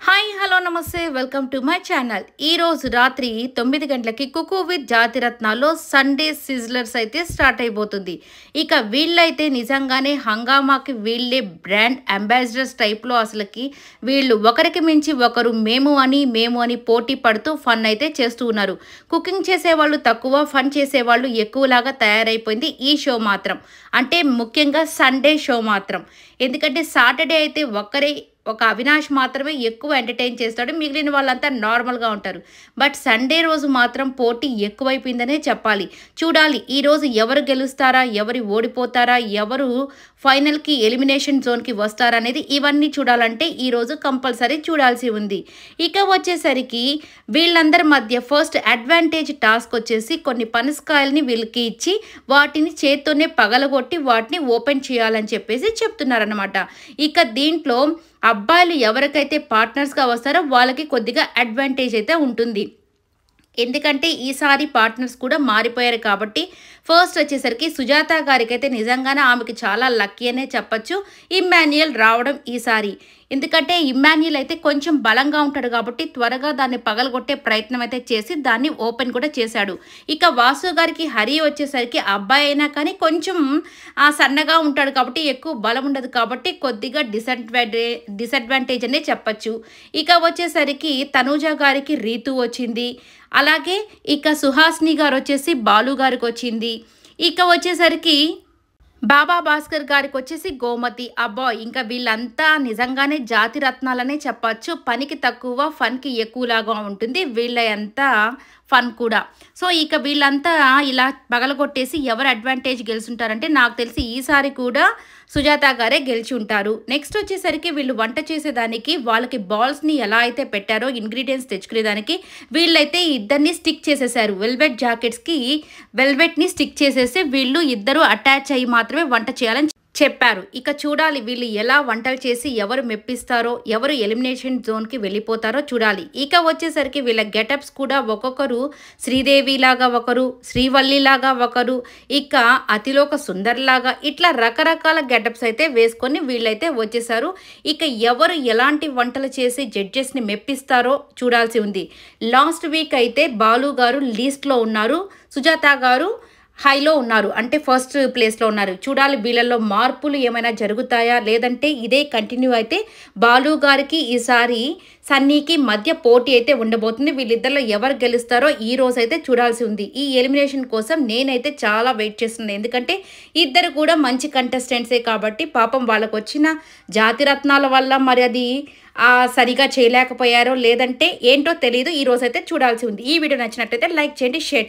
Hi hello నమస్తే welcome to my channel. ఈ రోజు రాత్రి 9 గంటలకి కుకు విత్ జాతిరత్నాల్లో సండే సిజ్లర్స్ అయితే స్టార్ట్ అయిపోతుంది. ఇక వీళ్ళైతే నిజంగానే హంగామాకి వీళ్ళే బ్రాండ్ అంబాసిడర్స్ టైప్లో అసలుకి వీళ్ళు ఒకరికి మించి ఒకరు మేము అని పోటీ పడుతూ ఫన్ అయితే చేస్తూ ఉన్నారు. కుకింగ్ చేసేవాళ్ళు తక్కువ, ఫన్ చేసేవాళ్ళు ఎక్కువలాగా తయారైపోయింది ఈ షో మాత్రం. అంటే ముఖ్యంగా సండే షో మాత్రం. ఎందుకంటే సాటర్డే అయితే ఒక అవినాష్ మాత్రమే ఎక్కువ ఎంటర్టైన్ చేస్తాడు, మిగిలిన వాళ్ళంతా నార్మల్గా ఉంటారు. బట్ సండే రోజు మాత్రం పోటీ ఎక్కువైపోయిందనే చెప్పాలి. చూడాలి ఈరోజు ఎవరు గెలుస్తారా, ఎవరు ఓడిపోతారా, ఎవరు ఫైనల్కి ఎలిమినేషన్ జోన్కి వస్తారా అనేది ఇవన్నీ చూడాలంటే ఈరోజు కంపల్సరీ చూడాల్సి ఉంది. ఇక వచ్చేసరికి వీళ్ళందరి మధ్య ఫస్ట్ అడ్వాంటేజ్ టాస్క్ వచ్చేసి కొన్ని పనసకాయలని వీళ్ళకి ఇచ్చి వాటిని చేత్తోనే పగలగొట్టి వాటిని ఓపెన్ చేయాలని చెప్పేసి చెప్తున్నారనమాట. ఇక దీంట్లో అబ్బాయిలు ఎవరికైతే పార్ట్నర్స్గా వస్తారో వాళ్ళకి కొద్దిగా అడ్వాంటేజ్ అయితే ఉంటుంది. ఎందుకంటే ఈసారి పార్ట్నర్స్ కూడా మారిపోయారు కాబట్టి ఫస్ట్ వచ్చేసరికి సుజాత గారికి అయితే నిజంగానే ఆమెకి చాలా లక్కీ అనే చెప్పచ్చు ఇమ్మాన్యుయల్ రావడం ఈసారి. ఎందుకంటే ఇమ్మాన్యుయల్ అయితే కొంచెం బలంగా ఉంటాడు కాబట్టి త్వరగా దాన్ని పగలగొట్టే ప్రయత్నం అయితే చేసి దాన్ని ఓపెన్ కూడా చేశాడు. ఇక వాసు గారికి హరి వచ్చేసరికి అబ్బాయి అయినా కానీ కొంచెం సన్నగా ఉంటాడు కాబట్టి ఎక్కువ బలం ఉండదు కాబట్టి కొద్దిగా డిసడ్వాంటేజ్ అనే చెప్పచ్చు. ఇక వచ్చేసరికి తనూజ గారికి రీతు వచ్చింది. అలాగే ఇక సుహాసిని గారు వచ్చేసి బాలు గారికి వచ్చింది. ఇక వచ్చేసరికి బాబా భాస్కర్ గారికి వచ్చేసి గోమతి. అబ్బా ఇంకా వీళ్ళంతా నిజంగానే జాతి రత్నాలనే చెప్పచ్చు. పనికి తక్కువ, ఫన్కి ఎక్కువలాగా ఉంటుంది వీళ్ళ అంతా ఫన్ కూడా. సో ఇక వీళ్ళంతా ఇలా పగలగొట్టేసి ఎవరు అడ్వాంటేజ్ గెలుచుంటారంటే నాకు తెలిసి ఈసారి కూడా సుజాత గారే గెలిచి ఉంటారు. నెక్స్ట్ వచ్చేసరికి వీళ్ళు వంట చేసేదానికి వాళ్ళకి బాల్స్ని ఎలా అయితే పెట్టారో ఇంగ్రీడియంట్స్ తెచ్చుకునేదానికి వీళ్ళైతే ఇద్దరిని స్టిక్ చేసేసారు. వెల్వెట్ జాకెట్స్కి వెల్వెట్ని స్టిక్ చేసేసి వీళ్ళు ఇద్దరు అటాచ్ అయ్యి మాత్రమే వంట చేయాలని చెప్పారు. ఇక చూడాలి వీళ్ళు ఎలా వంటలు చేసి ఎవరు మెప్పిస్తారో, ఎవరు ఎలిమినేషన్ జోన్కి వెళ్ళిపోతారో చూడాలి. ఇక వచ్చేసరికి వీళ్ళ గెటప్స్ కూడా ఒక్కొక్కరు శ్రీదేవి లాగా, ఒకరు శ్రీవల్లి లాగా, ఒకరు ఇక అతిలోక సుందర్ లాగా, ఇట్లా రకరకాల గెటప్స్ అయితే వేసుకొని వీళ్ళైతే వచ్చేసారు. ఇక ఎవరు ఎలాంటి వంటలు చేసి జడ్జెస్ని మెప్పిస్తారో చూడాల్సి ఉంది. లాస్ట్ వీక్ అయితే బాలు గారు లీస్ట్లో ఉన్నారు, సుజాత గారు హైలో ఉన్నారు, అంటే ఫస్ట్ ప్లేస్లో ఉన్నారు. చూడాలి వీళ్ళల్లో మార్పులు ఏమైనా జరుగుతాయా, లేదంటే ఇదే కంటిన్యూ అయితే బాలు గారికి ఈసారి సన్నీకి మధ్య పోటీ అయితే ఉండబోతుంది. వీళ్ళిద్దరిలో ఎవరు గెలుస్తారో ఈ రోజు అయితే చూడాల్సి ఉంది. ఈ ఎలిమినేషన్ కోసం నేనైతే చాలా వెయిట్ చేస్తున్నాను. ఎందుకంటే ఇద్దరు కూడా మంచి కంటెస్టెంట్సే కాబట్టి పాపం వాళ్ళకు వచ్చిన జాతిరత్నాల వల్ల మరి అది సరిగా చేయలేకపోయారో లేదంటే ఏంటో తెలియదు. ఈ రోజైతే చూడాల్సి ఉంది. ఈ వీడియో నచ్చినట్లయితే లైక్ చేయండి, షేర్